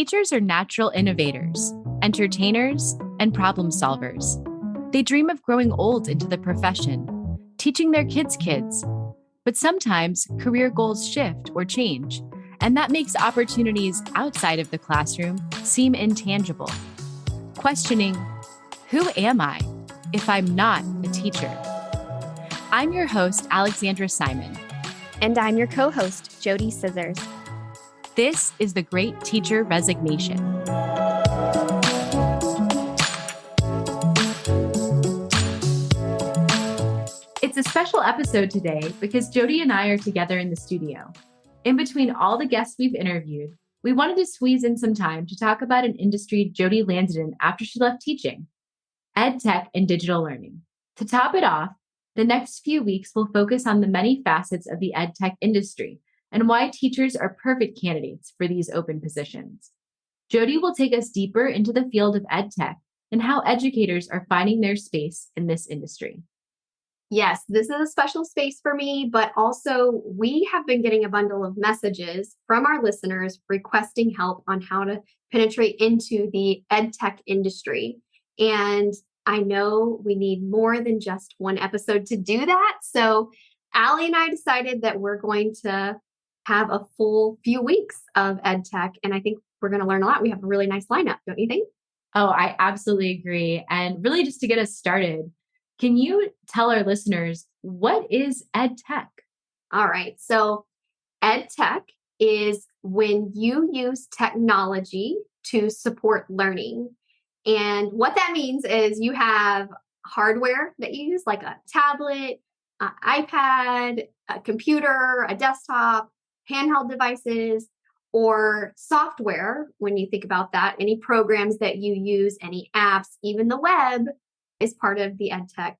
Teachers are natural innovators, entertainers, and problem solvers. They dream of growing old into the profession, teaching their kids' kids. But sometimes career goals shift or change, and that makes opportunities outside of the classroom seem intangible. Questioning, who am I if I'm not a teacher? I'm your host, Alexandra Simon. And I'm your co-host, JoDee Scissors. This is The Great Teacher Resignation. It's a special episode today because JoDee and I are together in the studio. In between all the guests we've interviewed, we wanted to squeeze in some time to talk about an industry JoDee landed in after she left teaching, EdTech and digital learning. To top it off, the next few weeks will focus on the many facets of the EdTech industry and why teachers are perfect candidates for these open positions. JoDee will take us deeper into the field of EdTech and how educators are finding their space in this industry. Yes, this is a special space for me, but also we have been getting a bundle of messages from our listeners requesting help on how to penetrate into the EdTech industry. And I know we need more than just one episode to do that. So Ali and I decided that we're going to have a full few weeks of EdTech, and I think we're going to learn a lot. We have a really nice lineup, don't you think? Oh, I absolutely agree. And really just to get us started, can you tell our listeners, what is EdTech? All right. So EdTech is when you use technology to support learning. And what that means is you have hardware that you use, like a tablet, an iPad, a computer, a desktop, handheld devices, or software. When you think about that, any programs that you use, any apps, even the web is part of the EdTech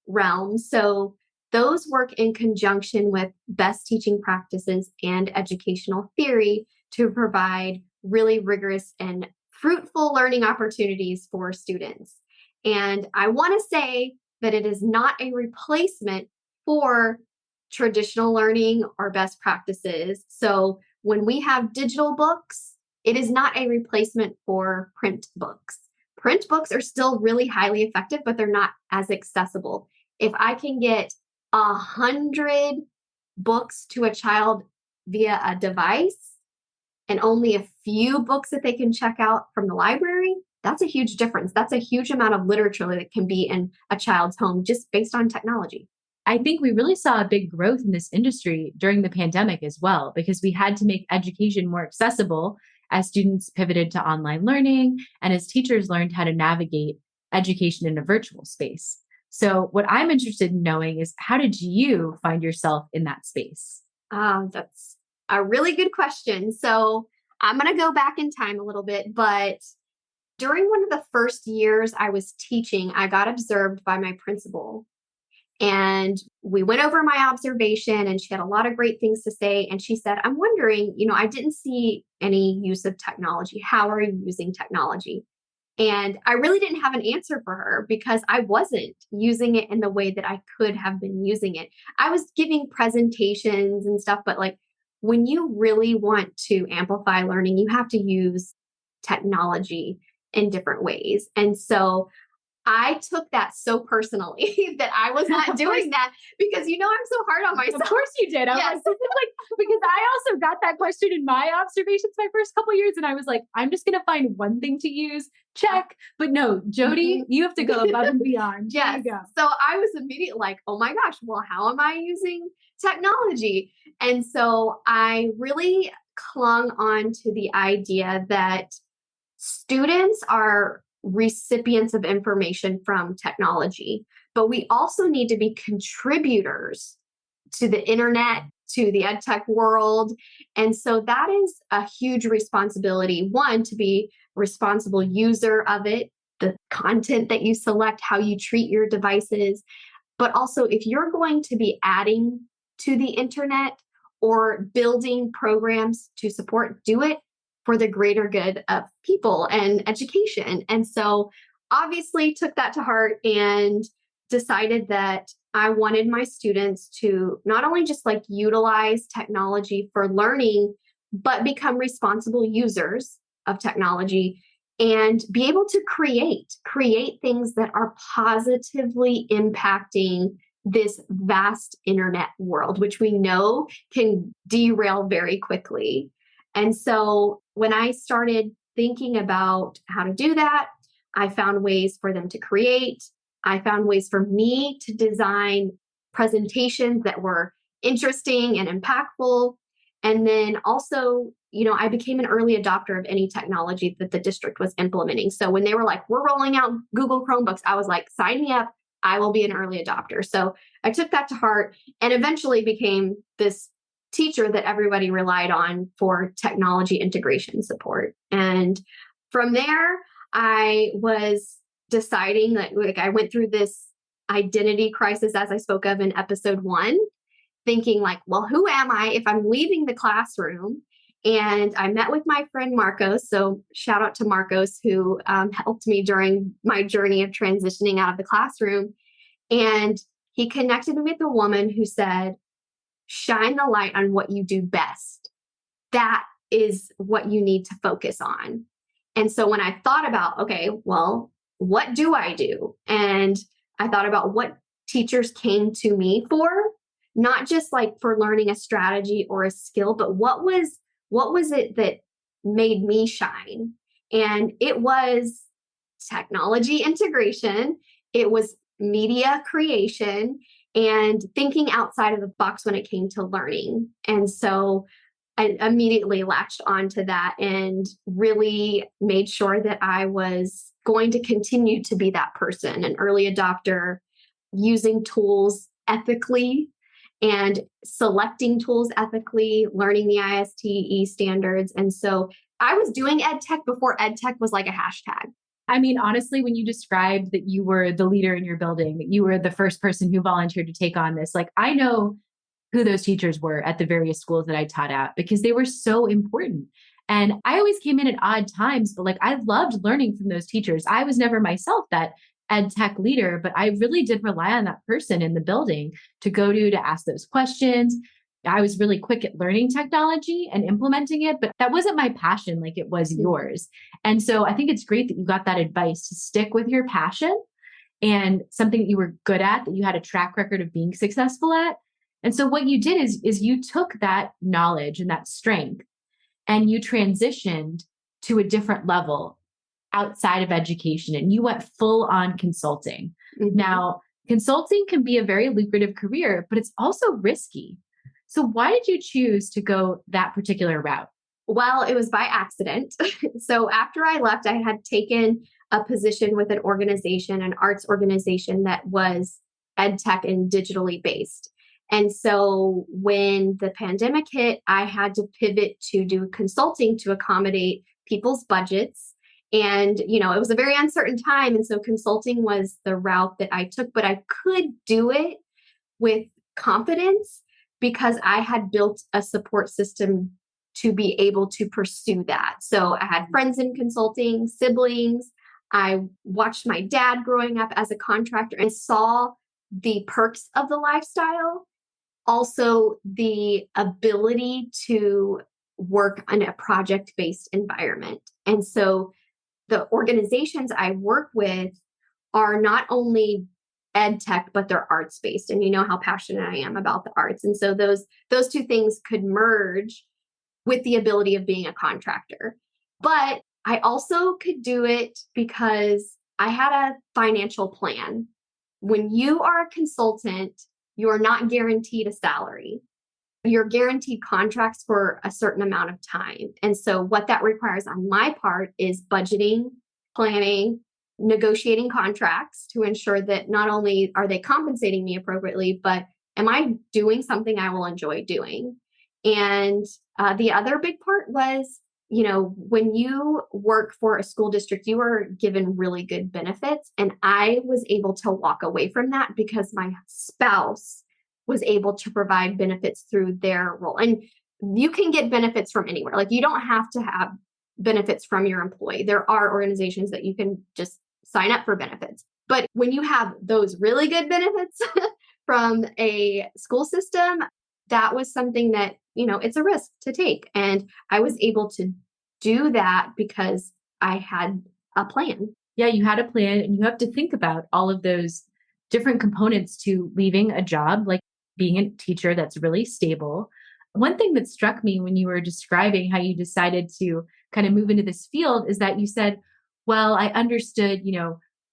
realm. So those work in conjunction with best teaching practices and educational theory to provide really rigorous and fruitful learning opportunities for students. And I want to say that it is not a replacement for traditional learning or best practices. So when we have digital books, it is not a replacement for print books. Print books are still really highly effective, but they're not as accessible. If I can get 100 books to a child via a device and only a few books that they can check out from the library, that's a huge difference. That's a huge amount of literature that can be in a child's home just based on technology. I think we really saw a big growth in this industry during the pandemic as well, because we had to make education more accessible as students pivoted to online learning and as teachers learned how to navigate education in a virtual space. So what I'm interested in knowing is, how did you find yourself in that space? That's a really good question. So I'm going to go back in time a little bit, but during one of the first years I was teaching, I got observed by my principal. And we went over my observation and she had a lot of great things to say. And she said, I'm wondering, I didn't see any use of technology. How are you using technology? And I really didn't have an answer for her because I wasn't using it in the way that I could have been using it. I was giving presentations and stuff, but like when you really want to amplify learning, you have to use technology in different ways. And so I took that so personally that I was not doing that because, I'm so hard on myself. Of course you did. I was because I also got that question in my observations my first couple of years. And I was like, I'm just going to find one thing to use. Check. But no, JoDee, you have to go above and beyond. Yes. There you go. So I was immediately like, oh my gosh, well, how am I using technology? And so I really clung on to the idea that students are recipients of information from technology, but we also need to be contributors to the internet, to the EdTech world. And so that is a huge responsibility. One, to be a responsible user of it, the content that you select, how you treat your devices. But also, if you're going to be adding to the internet or building programs to support, do it for the greater good of people and education. And so obviously took that to heart and decided that I wanted my students to not only just utilize technology for learning, but become responsible users of technology and be able to create things that are positively impacting this vast internet world, which we know can derail very quickly. And so when I started thinking about how to do that, I found ways for them to create. I found ways for me to design presentations that were interesting and impactful. And then also, I became an early adopter of any technology that the district was implementing. So when they were like, we're rolling out Google Chromebooks, I was like, sign me up. I will be an early adopter. So I took that to heart and eventually became this teacher that everybody relied on for technology integration support. And from there, I was deciding that I went through this identity crisis, as I spoke of in episode 1, thinking like, well, who am I if I'm leaving the classroom? And I met with my friend Marcos. So shout out to Marcos, who helped me during my journey of transitioning out of the classroom. And he connected me with a woman who said, shine the light on what you do best. That is what you need to focus on. And so when I thought about, okay, well, what do I do? And I thought about what teachers came to me for, not just like for learning a strategy or a skill, but what was it that made me shine? And it was technology integration. It was media creation and thinking outside of the box when it came to learning. And so I immediately latched onto that and really made sure that I was going to continue to be that person, an early adopter, using tools ethically and selecting tools ethically, learning the ISTE standards. And so I was doing EdTech before EdTech was like a hashtag. I mean, honestly, when you described that you were the leader in your building, that you were the first person who volunteered to take on this, like I know who those teachers were at the various schools that I taught at because they were so important. And I always came in at odd times, but like I loved learning from those teachers. I was never myself that ed tech leader, but I really did rely on that person in the building to go to ask those questions. I was really quick at learning technology and implementing it, but that wasn't my passion like it was yours. And so I think it's great that you got that advice to stick with your passion and something that you were good at, that you had a track record of being successful at. And so what you did is you took that knowledge and that strength and you transitioned to a different level outside of education and you went full on consulting. Mm-hmm. Now, consulting can be a very lucrative career, but it's also risky. So why did you choose to go that particular route? Well, it was by accident. So after I left, I had taken a position with an organization, an arts organization that was ed tech and digitally based. And so when the pandemic hit, I had to pivot to do consulting to accommodate people's budgets. And, it was a very uncertain time. And so consulting was the route that I took, but I could do it with confidence because I had built a support system to be able to pursue that. So I had friends in consulting, siblings. I watched my dad growing up as a contractor and saw the perks of the lifestyle. Also, the ability to work in a project-based environment. And so the organizations I work with are not only ed tech, but they're arts based. And you know how passionate I am about the arts. And so those two things could merge with the ability of being a contractor. But I also could do it because I had a financial plan. When you are a consultant, you are not guaranteed a salary. You're guaranteed contracts for a certain amount of time. And so what that requires on my part is budgeting, planning, negotiating contracts to ensure that not only are they compensating me appropriately, but am I doing something I will enjoy doing? And the other big part was, when you work for a school district, you are given really good benefits. And I was able to walk away from that because my spouse was able to provide benefits through their role. And you can get benefits from anywhere. Like you don't have to have benefits from your employee. There are organizations that you can just sign up for benefits. But when you have those really good benefits from a school system, that was something that, it's a risk to take. And I was able to do that because I had a plan. Yeah, you had a plan and you have to think about all of those different components to leaving a job, like being a teacher that's really stable. One thing that struck me when you were describing how you decided to kind of move into this field is that you said, well, I understood,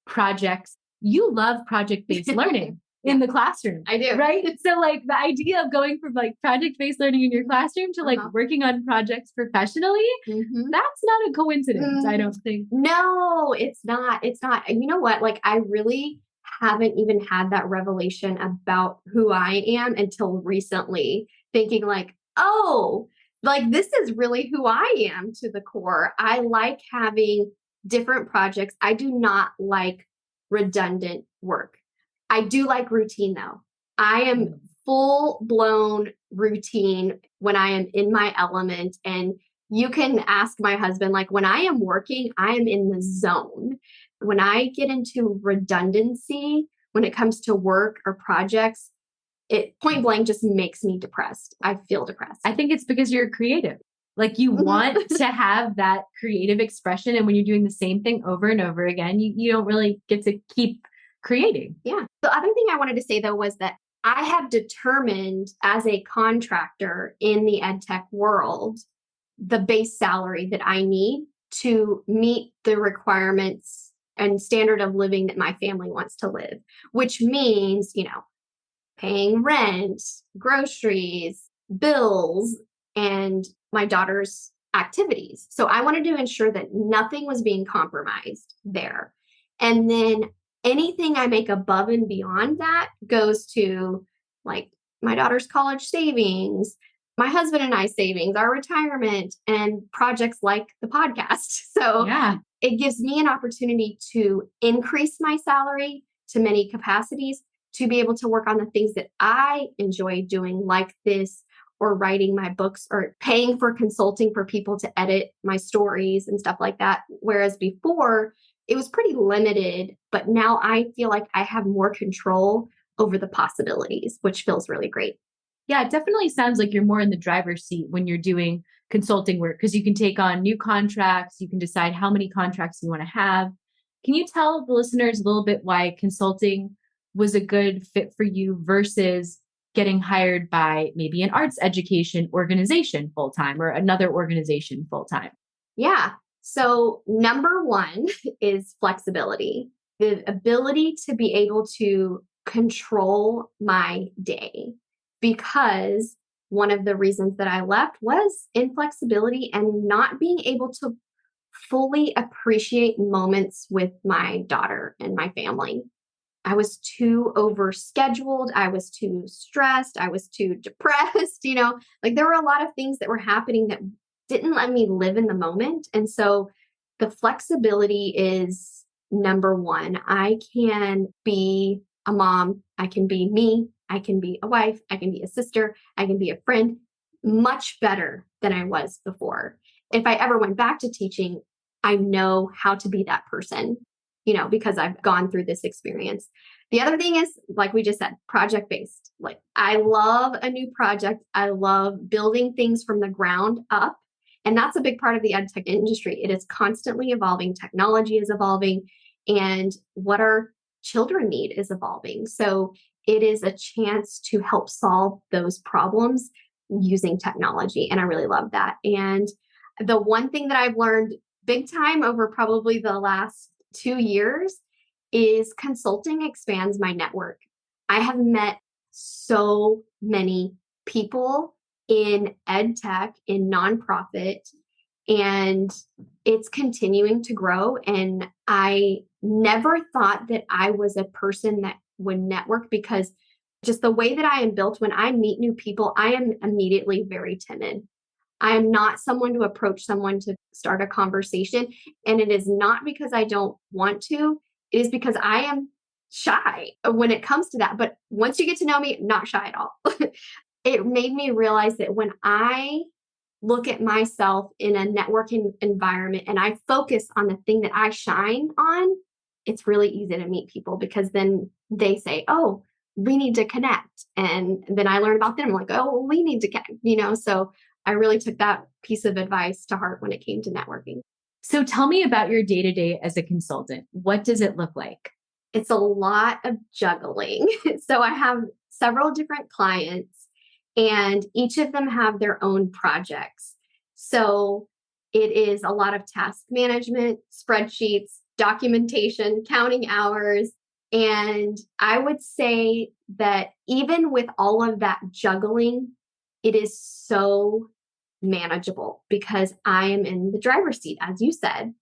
projects. You love project-based learning in the classroom. I do. Right? So like the idea of going from like project-based learning in your classroom to like working on projects professionally, that's not a coincidence, I don't think. No, it's not. It's not. And you know what? Like, I really haven't even had that revelation about who I am until recently, thinking like, oh, like this is really who I am to the core. I like having different projects. I do not like redundant work. I do like routine though. I am full blown routine when I am in my element. And you can ask my husband, like when I am working, I am in the zone. When I get into redundancy, when it comes to work or projects, it point blank just makes me depressed. I feel depressed. I think it's because you're creative. Like you want to have that creative expression. And when you're doing the same thing over and over again, you don't really get to keep creating. Yeah. The other thing I wanted to say though was that I have determined as a contractor in the EdTech world, the base salary that I need to meet the requirements and standard of living that my family wants to live, which means, paying rent, groceries, bills, and my daughter's activities. So I wanted to ensure that nothing was being compromised there. And then anything I make above and beyond that goes to like my daughter's college savings, my husband and I savings, our retirement, and projects like the podcast. So it gives me an opportunity to increase my salary to many capacities, to be able to work on the things that I enjoy doing, like this, or writing my books, or paying for consulting for people to edit my stories and stuff like that. Whereas before, it was pretty limited, but now I feel like I have more control over the possibilities, which feels really great. Yeah, it definitely sounds like you're more in the driver's seat when you're doing consulting work because you can take on new contracts. You can decide how many contracts you want to have. Can you tell the listeners a little bit why consulting was a good fit for you versus getting hired by maybe an arts education organization full time or another organization full time? Yeah. So, number one is flexibility, the ability to be able to control my day, because one of the reasons that I left was inflexibility and not being able to fully appreciate moments with my daughter and my family. I was too overscheduled. I was too stressed. I was too depressed. Like there were a lot of things that were happening that didn't let me live in the moment. And so the flexibility is number one. I can be a mom. I can be me. I can be a wife. I can be a sister. I can be a friend much better than I was before. If I ever went back to teaching, I know how to be that person, because I've gone through this experience. The other thing is, like we just said, project-based. Like I love a new project. I love building things from the ground up. And that's a big part of the EdTech industry. It is constantly evolving. Technology is evolving. And what our children need is evolving. So it is a chance to help solve those problems using technology. And I really love that. And the one thing that I've learned big time over probably the last 2 years is consulting expands my network. I have met so many people in EdTech, in nonprofit, and it's continuing to grow. And I never thought that I was a person that would network, because just the way that I am built, when I meet new people, I am immediately very timid. I am not someone to approach someone to start a conversation. And it is not because I don't want to, it is because I am shy when it comes to that. But once you get to know me, not shy at all. It made me realize that when I look at myself in a networking environment and I focus on the thing that I shine on, it's really easy to meet people, because then they say, oh, we need to connect. And then I learn about them. I'm like, oh, well, we need to connect, So I really took that piece of advice to heart when it came to networking. So tell me about your day-to-day as a consultant. What does it look like? It's a lot of juggling. So I have several different clients, and each of them have their own projects. So it is a lot of task management, spreadsheets, documentation, counting hours. And I would say that even with all of that juggling, it is so manageable because I am in the driver's seat, as you said.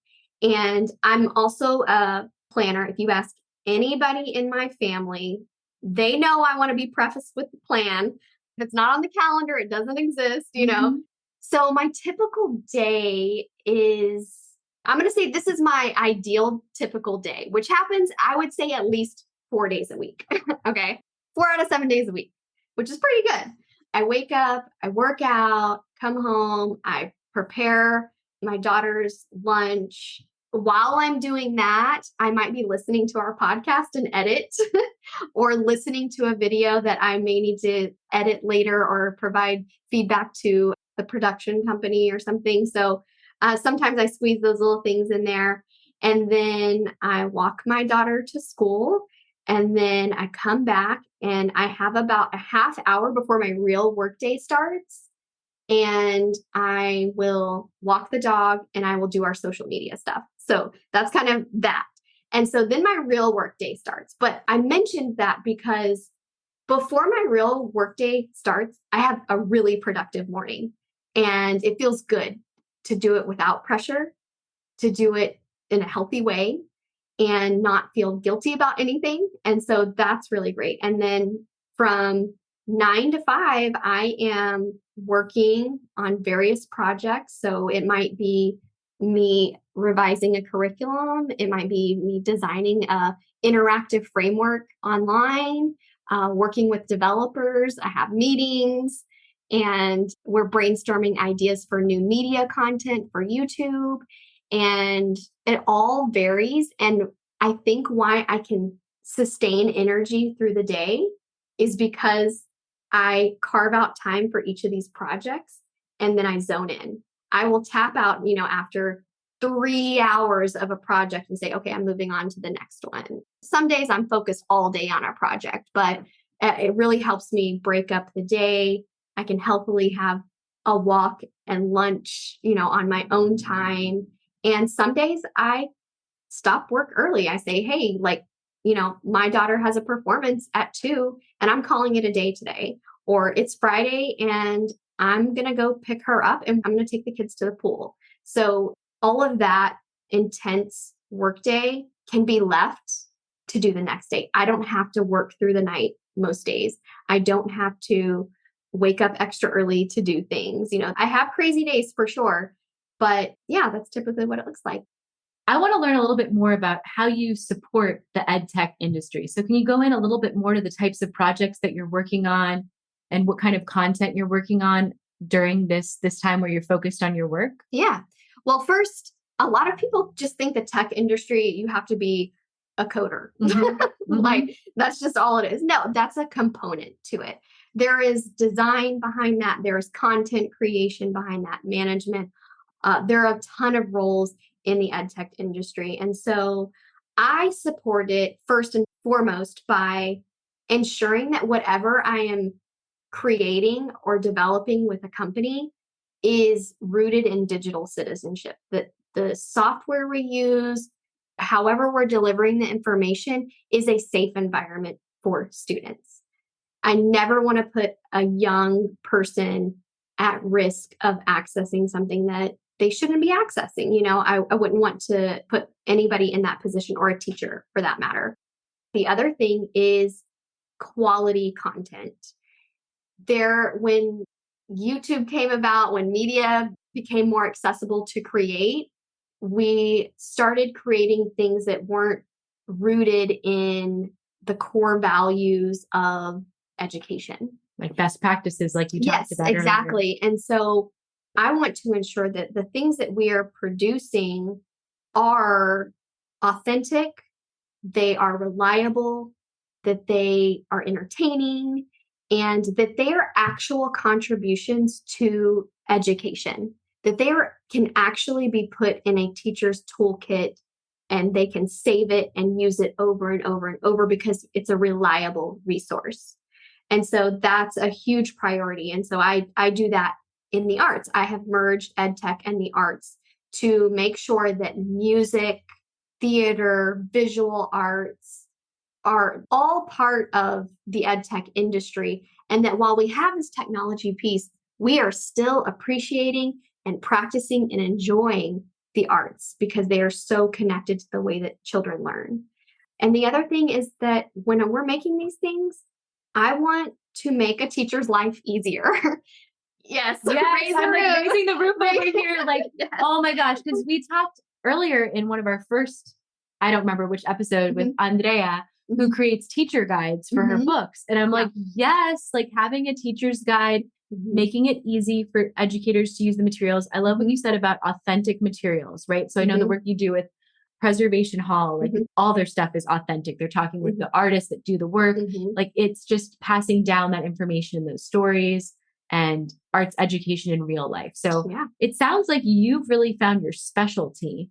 And I'm also a planner. If you ask anybody in my family, they know I want to be prefaced with the plan. If it's not on the calendar, it doesn't exist, you know? Mhm. So my typical day is, I'm going to say this is my ideal typical day, which happens, I would say, at least 4 days a week. Okay. 4 out of 7 days a week, which is pretty good. I wake up, I work out, come home, I prepare my daughter's lunch. While I'm doing that, I might be listening to our podcast and edit or listening to a video that I may need to edit later or provide feedback to the production company or something. So sometimes I squeeze those little things in there. And then I walk my daughter to school. And then I come back and I have about a half hour before my real workday starts. And I will walk the dog and I will do our social media stuff. So that's kind of that. And so then my real workday starts. But I mentioned that because before my real workday starts, I have a really productive morning. And it feels good to do it without pressure, to do it in a healthy way and not feel guilty about anything. And so that's really great. And then from 9 to 5, I am working on various projects. So it might be me revising a curriculum. It might be me designing a interactive framework online, working with developers. I have meetings and we're brainstorming ideas for new media content for YouTube. And it all varies. And I think why I can sustain energy through the day is because I carve out time for each of these projects and then I zone in. I will tap out, after 3 hours of a project and say, okay, I'm moving on to the next one. Some days I'm focused all day on a project, but it really helps me break up the day. I can healthily have a walk and lunch, on my own time. And some days I stop work early. I say, hey, my daughter has a performance at 2 and I'm calling it a day today. Or it's Friday and I'm going to go pick her up and I'm going to take the kids to the pool. So all of that intense workday can be left to do the next day. I don't have to work through the night most days. I don't have to wake up extra early to do things. I have crazy days for sure. But yeah, that's typically what it looks like. I want to learn a little bit more about how you support the EdTech industry. So can you go in a little bit more to the types of projects that you're working on and what kind of content you're working on during this time where you're focused on your work? Yeah. Well, first, a lot of people just think the tech industry, you have to be a coder. Mm-hmm. That's just all it is. No, that's a component to it. There is design behind that. There's content creation behind that, management. There are a ton of roles in the EdTech industry. And so I support it first and foremost by ensuring that whatever I am creating or developing with a company is rooted in digital citizenship, that the software we use, however we're delivering the information, is a safe environment for students. I never want to put a young person at risk of accessing something that they shouldn't be accessing. I wouldn't want to put anybody in that position, or a teacher for that matter. The other thing is quality content. When YouTube came about, when media became more accessible to create, we started creating things that weren't rooted in the core values of education. Like best practices, like you talked about earlier. Exactly. And so I want to ensure that the things that we are producing are authentic, they are reliable, that they are entertaining, and that they are actual contributions to education, that can actually be put in a teacher's toolkit and they can save it and use it over and over and over because it's a reliable resource. And so that's a huge priority. And so I do that in the arts. I have merged EdTech and the arts to make sure that music, theater, visual arts are all part of the EdTech industry. And that while we have this technology piece, we are still appreciating and practicing and enjoying the arts because they are so connected to the way that children learn. And the other thing is that when we're making these things, I want to make a teacher's life easier. Yes, I'm raising the roof over here. Yes. Oh my gosh, because we talked earlier in one of our first, I don't remember which episode, with Andrea, who creates teacher guides for her books. And I'm like, yes, having a teacher's guide, making it easy for educators to use the materials. I love what you said about authentic materials, right? So I know the work you do with Preservation Hall, all their stuff is authentic. They're talking with the artists that do the work. It's just passing down that information in those stories and arts education in real life. So it sounds like you've really found your specialty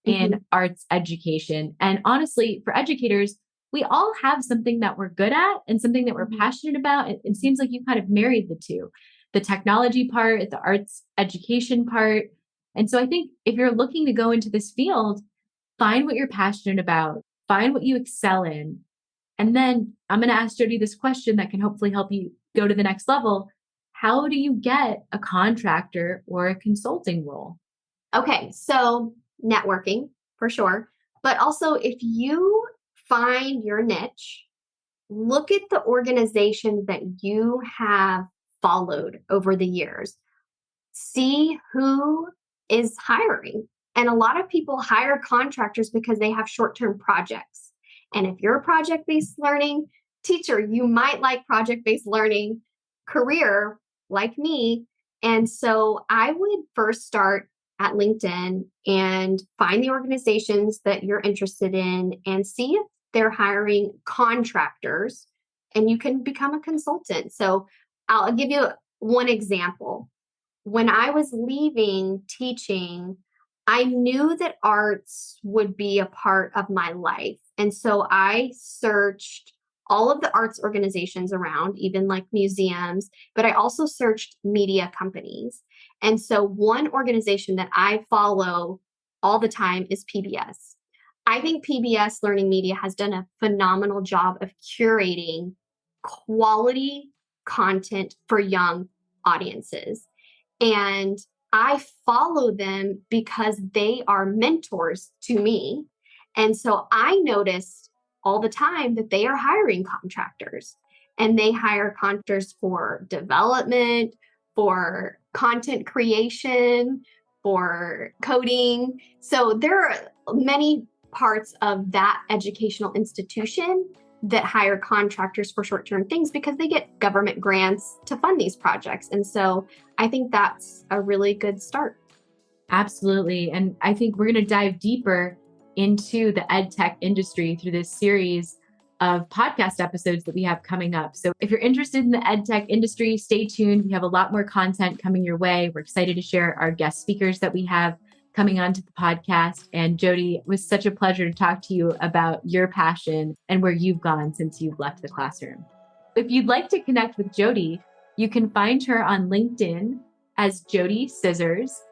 in arts education. And honestly, for educators, we all have something that we're good at and something that we're passionate about. It seems like you kind of married the two, the technology part, the arts education part. And so I think if you're looking to go into this field, find what you're passionate about, find what you excel in. And then I'm going to ask JoDee this question that can hopefully help you go to the next level. How do you get a contractor or a consulting role? Okay, so networking for sure. But also, if you find your niche, look at the organizations that you have followed over the years. See who is hiring. And a lot of people hire contractors because they have short-term projects. And if you're a project-based learning teacher, you might like project-based learning career like me. And so I would first start at LinkedIn and find the organizations that you're interested in and see if they're hiring contractors, and you can become a consultant. So I'll give you one example. When I was leaving teaching, I knew that arts would be a part of my life. And so I searched all of the arts organizations around, even like museums, but I also searched media companies. And so one organization that I follow all the time is PBS. I think PBS Learning Media has done a phenomenal job of curating quality content for young audiences. And I follow them because they are mentors to me. And so I noticed all the time that they are hiring contractors, and they hire contractors for development, for content creation, for coding. So there are many parts of that educational institution that hire contractors for short-term things because they get government grants to fund these projects. And so I think that's a really good start. Absolutely. And I think we're going to dive deeper into the EdTech industry through this series of podcast episodes that we have coming up. So if you're interested in the EdTech industry, stay tuned. We have a lot more content coming your way. We're excited to share our guest speakers that we have coming onto the podcast. And JoDee, it was such a pleasure to talk to you about your passion and where you've gone since you've left the classroom. If you'd like to connect with JoDee, you can find her on LinkedIn as JoDee Scissors.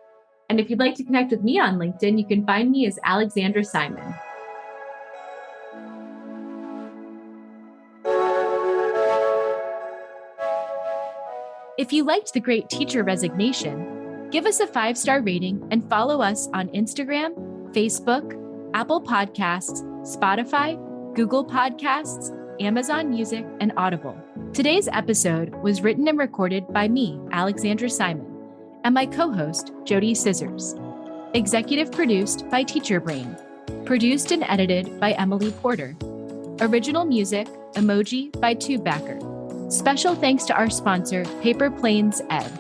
And if you'd like to connect with me on LinkedIn, you can find me as Alexandra Simon. If you liked The Great Teacher Resignation, give us a 5-star rating and follow us on Instagram, Facebook, Apple Podcasts, Spotify, Google Podcasts, Amazon Music, and Audible. Today's episode was written and recorded by me, Alexandra Simon, and my co-host, JoDee Scissors. Executive produced by Teacher Brain. Produced and edited by Emily Porter. Original music, Emoji by Tubebacker. Special thanks to our sponsor, Paper Planes Ed.